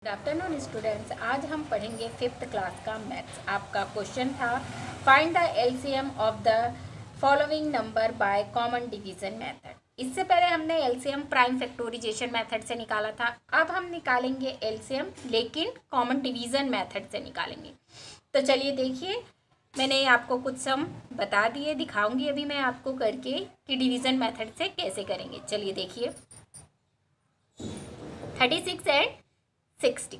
Good afternoon students. आज हम पढ़ेंगे 5th क्लास का मैथ्स। आपका क्वेश्चन था find the LCM of the following number by common division method. इससे पहले हमने एलसीएम प्राइम फैक्टोराइजेशन मेथड से निकाला था। अब हम निकालेंगे एलसीएम लेकिन कॉमन डिवीजन मेथड से निकालेंगे। तो चलिए देखिए, मैंने आपको कुछ सम बता दिए, दिखाऊंगी अभी मैं आपको करके कि डिवीजन मेथड से कैसे करेंगे। चलिए देखिए, 36 एंड 60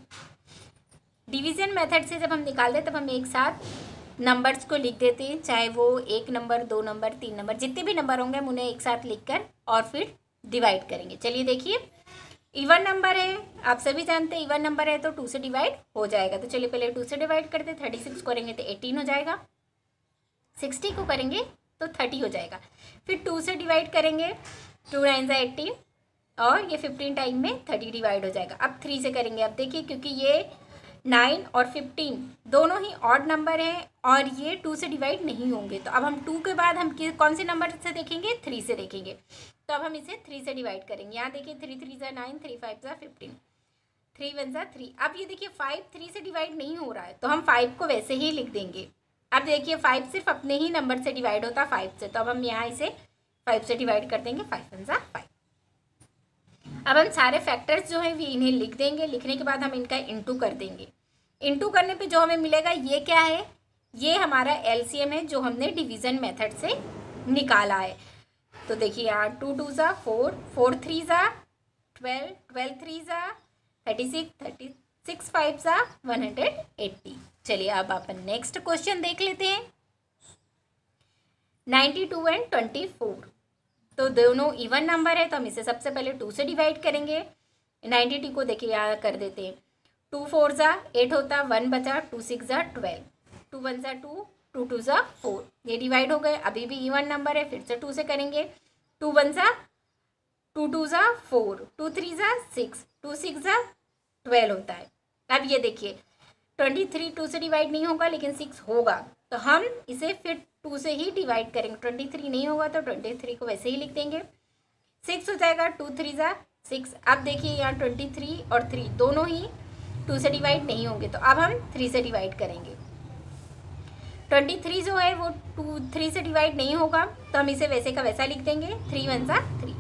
डिवीजन मेथड से जब हम निकालते हैं तब हम एक साथ नंबर्स को लिख देते हैं, चाहे वो 1 नंबर 2 नंबर 3 नंबर जितने भी नंबर होंगे हम उन्हें एक साथ लिखकर और फिर डिवाइड करेंगे। चलिए देखिए, इवन नंबर है, आप सभी जानते हैं इवन नंबर है तो 2 से डिवाइड हो जाएगा। तो चलिए पहले 2 से डिवाइड करते हैं। 36 को करेंगे तो 18 हो जाएगा, 60 को करेंगे तो 30 हो जाएगा। फिर 2 से डिवाइड करेंगे, 2 9 × 18 और ये 15 टाइम में 30 डिवाइड हो जाएगा। अब 3 से करेंगे। अब देखिए, क्योंकि ये 9 और 15 दोनों ही ऑड नंबर हैं और ये 2 से डिवाइड नहीं होंगे, तो अब हम 2 के बाद हम कौन से नंबर से देखेंगे? 3 से देखेंगे। तो अब हम इसे 3 से डिवाइड करेंगे। यहाँ देखिए 3 3 × 9, 3 5 × 15, 3 1 × 3। अब ये देखिए 5 3 से डिवाइड नहीं हो रहा है तो हम 5 को वैसे ही लिख देंगे। अब देखिए 5 सिर्फ अपने ही नंबर से डिवाइड होता है 5 से, तो अब हम यहाँ इसे 5 से डिवाइड कर देंगे। 5 1 × 5। अब हम सारे फैक्टर्स जो हैं इन्हें लिख देंगे। लिखने के बाद हम इनका इंटू कर देंगे। इंटू करने पे जो हमें मिलेगा ये क्या है? ये हमारा एलसीएम है जो हमने डिवीज़न मेथड से निकाला है। तो देखिए यहाँ 2 2 ज़ा 4, 4 3 ज़ा 12, 12 3 ज़ा 36, 36 5 ज़ा 180। चलिए अब अपन नेक्स्ट क्वेश्चन देख लेते हैं। 92 एंड 24 तो दोनों इवन नंबर है तो हम इसे सबसे पहले 2 से डिवाइड करेंगे। 92 को देखिए यहाँ कर देते हैं। 2 4 ज़ा 8 होता, 1 बचा, 2 6 ज़ा 12, 2 1 ज़ा 2, 2 2 ज़ा 4, ये डिवाइड हो गए। अभी भी इवन नंबर है, फिर से 2 से करेंगे। 2 1 ज़ा 2, 2 ज़ा 4, 2 3 ज़ा 6, 2 6 ज़ा 12 होता है। अब ये देखिए 23 2 से डिवाइड नहीं होगा लेकिन 6 होगा, तो हम इसे फिर 2 से ही डिवाइड करेंगे। 23 नहीं होगा तो 23 को वैसे ही लिख देंगे। 6 हो जाएगा, 2 3 ज़ा 6। अब देखिए यहाँ 23 और 3 दोनों ही 2 से डिवाइड नहीं होंगे, तो अब हम 3 से डिवाइड करेंगे। 23 जो है वो 3 से डिवाइड नहीं होगा तो हम इसे वैसे का वैसा लिख देंगे। 3 1 ज़ा 3।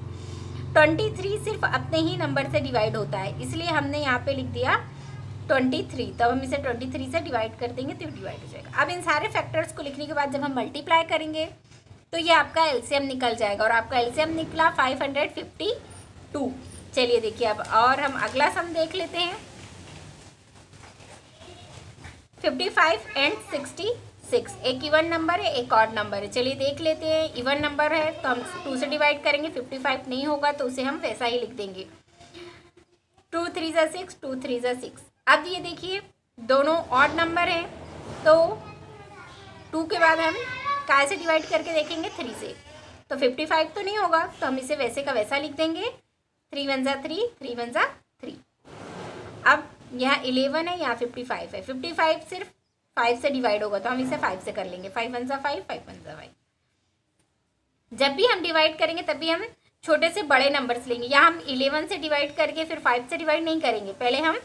23 सिर्फ अपने ही नंबर से डिवाइड होता है, इसलिए हमने यहाँ पे लिख दिया 23। तब हम इसे 23 से डिवाइड कर देंगे तो डिवाइड हो जाएगा। अब इन सारे फैक्टर्स को लिखने के बाद जब हम मल्टीप्लाई करेंगे तो ये आपका एलसीएम निकल जाएगा और आपका एलसीएम निकला 552। चलिए देखिए अब और हम अगला सम देख लेते हैं। 55 एंड 66 एक इवन नंबर है, एक ऑड नंबर है। चलिए देख लेते हैं। इवन नंबर है तो हम 2 से डिवाइड करेंगे। 55 नहीं होगा तो उसे हम वैसा ही लिख देंगे। 2 3 ज़ा 6, 2 3 ज़ा 6। अब ये देखिए दोनों ऑड नंबर हैं तो 2 के बाद हम काय से डिवाइड करके देखेंगे? 3 से। तो 55 तो नहीं होगा तो हम इसे वैसे का वैसा लिख देंगे। 3 1 ज़ा 3, 3 1 ज़ा 3। अब यहाँ 11 है, यहाँ 55 है। 55 सिर्फ 5 से डिवाइड होगा तो हम इसे 5 से कर लेंगे। 5 1 ज़ा 5, 5 1 ज़ा 5। जब भी हम डिवाइड करेंगे तब भी हम छोटे से बड़े नंबर्स लेंगे। यहाँ हम 11 से डिवाइड करके फिर 5 से डिवाइड नहीं करेंगे। पहले हम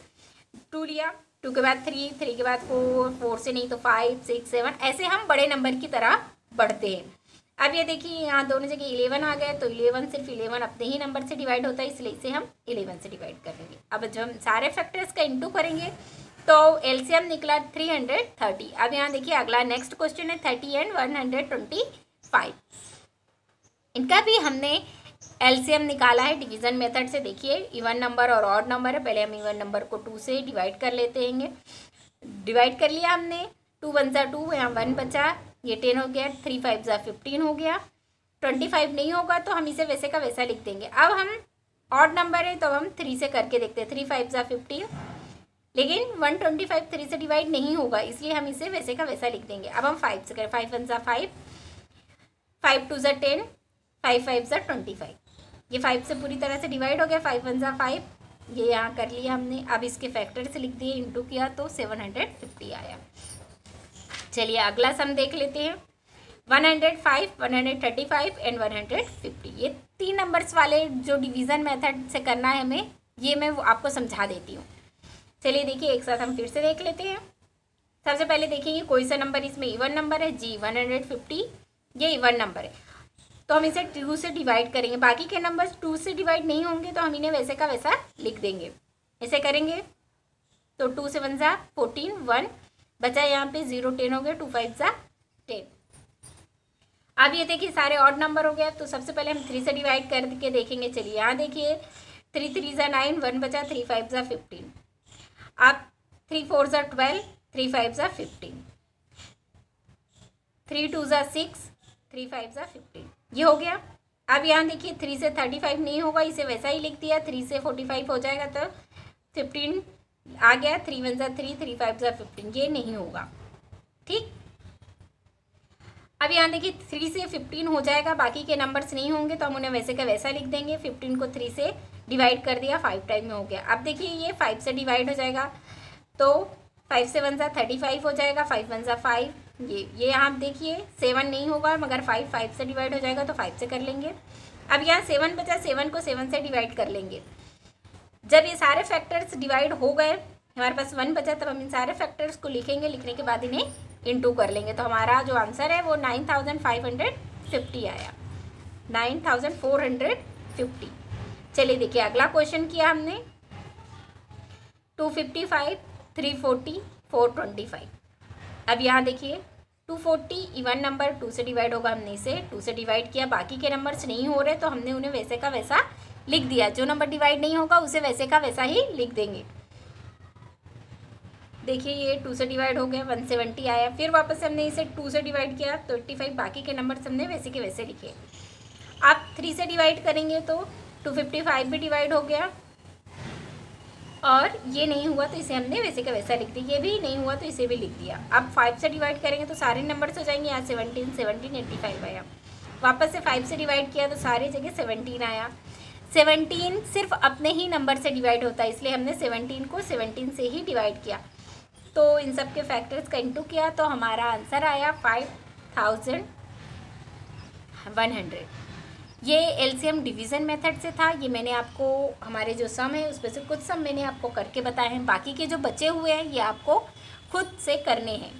2 लिया, 2 के बाद 3, 3 के बाद 4, 4 से नहीं तो 5 6 7, ऐसे हम बड़े नंबर की तरह बढ़ते हैं। अब ये देखिए यहाँ दोनों जगह 11 आ गए तो 11 सिर्फ 11 अपने ही नंबर से डिवाइड होता है, इसलिए इसे हम 11 से डिवाइड कर देंगे। अब जब हम सारे फैक्टर्स का इंटू करेंगे तो एलसीएम निकला 330। अब यहाँ देखिए अगला नेक्स्ट क्वेश्चन है 30 एंड 125। इनका भी हमने एलसीएम निकाला है डिवीज़न मेथड से। देखिए इवन नंबर और ऑड नंबर है, पहले हम इवन नंबर को 2 से डिवाइड कर लेते हैं। डिवाइड कर लिया हमने। 2 1 ज़ा 2, यहाँ 1 बचा, ये 10 हो गया। 3 5 ज़ा 15 हो गया। 25 नहीं होगा तो हम इसे वैसे का वैसा लिख देंगे। अब हम ऑड नंबर है तो हम 3 से करके देखते हैं। 3 5 ज़ा 15, लेकिन 125 3 से डिवाइड नहीं होगा, इसलिए हम इसे वैसे का वैसा लिख देंगे। अब हम 5 से करें। 5 1 ज़ा 5, 5 2 ज़ा 10, 5 5 ज़ा 25। ये 5 से पूरी तरह से डिवाइड हो गया। 5 1 ज़ा 5, ये यहाँ कर लिया हमने। अब इसके फैक्टर से लिख दिए, इंटू किया तो 750 आया। चलिए अगला सम देख लेते हैं। 105, 135 एंड 150। ये 3 नंबर्स वाले जो डिवीज़न मेथड से करना है हमें, ये मैं आपको समझा देती हूँ। चलिए देखिए एक साथ हम फिर से देख लेते हैं। सबसे पहले देखेंगे कोई सा नंबर इसमें इवन नंबर है, जी 150 ये इवन नंबर है, तो हम इसे 2 से डिवाइड करेंगे। बाकी के नंबर्स 2 से डिवाइड नहीं होंगे तो हम इन्हें वैसे का वैसा लिख देंगे। ऐसे करेंगे तो 2 से 1 ज़ा 14, 1 बचा यहाँ पे 0 10 हो गया, 2 5 ज़ा 10। अब ये देखिए सारे ऑड नंबर हो गया, तो सबसे पहले हम 3 से डिवाइड करके देखेंगे। चलिए यहाँ देखिए 3 3 ज़ा 9, 1 बचा, 3 5 ज़ा 15। अब 3 4 ज़ा 12, 3 5 ज़ा 15, 3 2 ज़ा 6, 3 5 ज़ा 15, ये हो गया। अब यहाँ देखिए 3 से 35 नहीं होगा, इसे वैसा ही लिख दिया। 3 से 45 हो जाएगा तो 15 आ गया, 3 1 ज़ा 3, 3 5 ज़ा 15, ये नहीं होगा। ठीक, अब यहाँ देखिए 3 से 15 हो जाएगा, बाकी के नंबर्स नहीं होंगे तो हम उन्हें वैसे का वैसा लिख देंगे। 15 को 3 से डिवाइड कर दिया, 5 टाइम में हो गया। अब देखिए ये 5 से डिवाइड हो जाएगा, तो 5 से 1 ज़ा 35 हो जाएगा, 5 1 ज़ा 5, ये यहाँ देखिए 7 नहीं होगा, मगर 5 से डिवाइड हो जाएगा तो 5 से कर लेंगे। अब यहाँ 7 बचा, 7 को 7 से डिवाइड कर लेंगे। जब ये सारे फैक्टर्स डिवाइड हो गए, हमारे पास 1 बचा, तब हम इन सारे फैक्टर्स को लिखेंगे, लिखने के बाद इन्हें इंटू कर लेंगे। तो हमारा जो आंसर है वो 9550 आया, 9450। चलिए देखिए अगला क्वेश्चन किया हमने 255, 340, 425। अब यहाँ देखिए 240 इवन नंबर, 2 से डिवाइड होगा, हमने इसे 2 से डिवाइड किया। बाकी के नंबर्स नहीं हो रहे तो हमने उन्हें वैसे का वैसा लिख दिया। जो नंबर डिवाइड नहीं होगा उसे वैसे का वैसा ही लिख देंगे। देखिए ये 2 से डिवाइड हो गया, 170 आया। फिर वापस हमने इसे 2 से डिवाइड किया तो 85, बाकी के नंबर्स हमने वैसे के वैसे लिखे। आप 3 से डिवाइड करेंगे तो 255 भी डिवाइड हो गया, और ये नहीं हुआ तो इसे हमने वैसे का वैसा लिख दिया। ये भी नहीं हुआ तो इसे भी लिख दिया। अब 5 से डिवाइड करेंगे तो सारे नंबर्स हो जाएंगे। यहाँ 17 17 85 आया। वापस से 5 से डिवाइड किया तो सारी जगह 17 आया। 17 सिर्फ अपने ही नंबर से डिवाइड होता है, इसलिए हमने 17 को 17 से ही डिवाइड किया। तो इन सब के फैक्टर्स का इंटू किया तो हमारा आंसर आया 5100। ये एलसीएम डिवीज़न मेथड से था। ये मैंने आपको हमारे जो सम है उसमें से कुछ सम मैंने आपको करके बताए हैं, बाकी के जो बचे हुए हैं ये आपको खुद से करने हैं।